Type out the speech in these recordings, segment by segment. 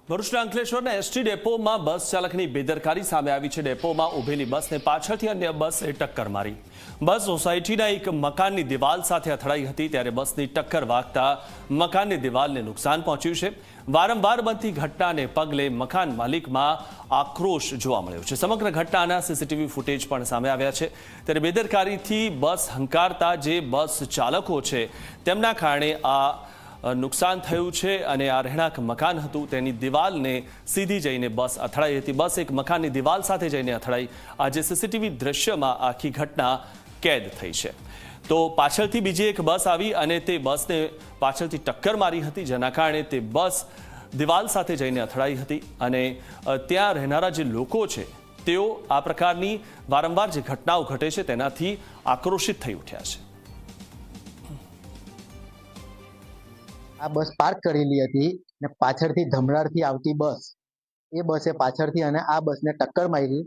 ભરૂચના અંકલેશ્વરના એસટી ડેપોમાં બસ ચાલકની બેદરકારી સામે આવી છે। ડેપોમાં ઉભેલી બસને પાછળથી અન્ય બસે ટક્કર મારી। બસ સોસાયટીના એક મકાનની દિવાલ સાથે અથડાઈ હતી, ત્યારે બસની ટક્કર વાગતા મકાનની દિવાલને નુકસાન પહોંચ્યું છે। વારંવાર બનતી ઘટનાને પગલે મકાન માલિકમાં આક્રોશ જોવા મળ્યો છે। સમગ્ર ઘટનાના સીસીટીવી ફૂટેજ પણ સામે આવ્યા છે। ત્યારે બેદરકારીથી બસ હંકારતા જે બસ ચાલકો છે તેમના કારણે આ નુકસાન થયું છે અને આ રહેણાંક મકાન હતું તેની દિવાલને સીધી જઈને બસ અથડાઈ હતી। બસ એક મકાનની દિવાલ સાથે જઈને અથડાઈ। આજે સીસીટીવી દ્રશ્યમાં આખી ઘટના કેદ થઈ છે। તો પાછળથી બીજી એક બસ આવી અને તે બસને પાછળથી ટક્કર મારી હતી, જેના કારણે તે બસ દિવાલ સાથે જઈને અથડાઈ હતી અને ત્યાં રહેનારા જે લોકો છે તેઓ આ પ્રકારની વારંવાર જે ઘટનાઓ ઘટે છે તેનાથી આક્રોશિત થઈ ઉઠ્યા છે। આ બસ પાર્ક કરેલી હતી ને પાછળથી ધમરાડથી આવતી બસ એ બસે પાછળથી અને આ બસને ટક્કર મારી।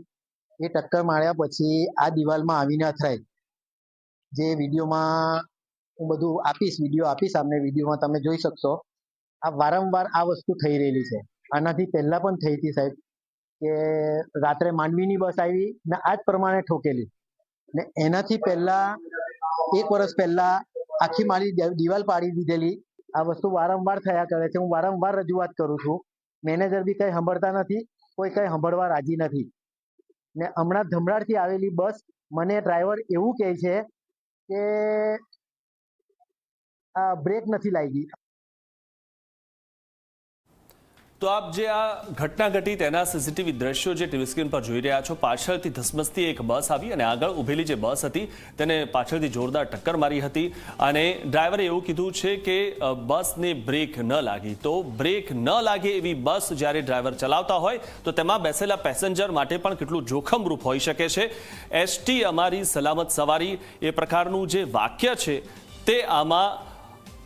એ ટક્કર માર્યા પછી આ દિવાલમાં આવીને અથડાઈ। જે વિડીયોમાં હું બધું વિડીયો આપીશ સામે, વિડીયોમાં તમે જોઈ શકશો। આ વારંવાર આ વસ્તુ થઈ રહેલી છે। આનાથી પહેલા પણ થઈ હતી સાહેબ, કે રાત્રે માંડવીની બસ આવી ને આ જ પ્રમાણે ઠોકેલી ને એનાથી પહેલા 1 વર્ષ પહેલા આખી મારી દિવાલ પાડી દીધેલી। આ વસ્તુ વારંવાર થયા કરે છે। હું વારંવાર રજૂઆત કરું છું, મેનેજર બી કંઈ સાંભળતા નથી, કોઈ કંઈ સાંભળવા રાજી નથી। ને હમણાં ધમરાડથી આવેલી બસ મને ડ્રાઈવર એવું કહે છે કે આ બ્રેક નથી લાગી। તો આપ જે આ ઘટના ઘટી તેના સીસીટીવી દ્રશ્યો જે ટીવી સ્ક્રીન પર જોઈ રહ્યા છો, પાછળથી ધસમસતી એક બસ આવી અને આગળ ઊભેલી જે બસ હતી તેને પાછળથી જોરદાર ટક્કર મારી હતી અને ડ્રાઈવરે એવું કીધું છે કે બસને બ્રેક ન લાગી। તો બ્રેક ન લાગે એવી બસ જ્યારે ડ્રાઈવર ચલાવતા હોય તો તેમાં બેસેલા પેસેન્જર માટે પણ કેટલું જોખમરૂપ હોઈ શકે છે। એસટી અમારી સલામત સવારી એ પ્રકારનું જે વાક્ય છે તે આમાં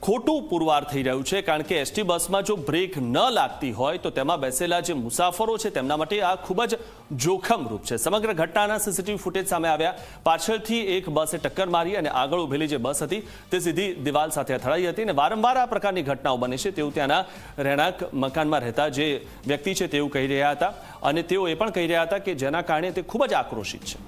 ખોટું પુરવાર થઈ રહ્યું છે, કારણ કે એસટી બસમાં જો બ્રેક ન લાગતી હોય તો તેમાં બેસેલા જે મુસાફરો છે તેમના માટે આ ખૂબ જ જોખમરૂપ છે। સમગ્ર ઘટનાના સીસીટીવી ફૂટેજ સામે આવ્યા। પાછળથી એક બસે ટક્કર મારી અને આગળ ઊભેલી જે બસ હતી તે સીધી દિવાલ સાથે અથડાઈ હતી અને વારંવાર આ પ્રકારની ઘટનાઓ બને છે તેવું ત્યાંના રહેણાંક મકાનમાં રહેતા જે વ્યક્તિ છે તેવું કહી રહ્યા હતા અને તેઓ એ પણ કહી રહ્યા હતા કે જેના કારણે તે ખૂબ જ આક્રોશિત છે।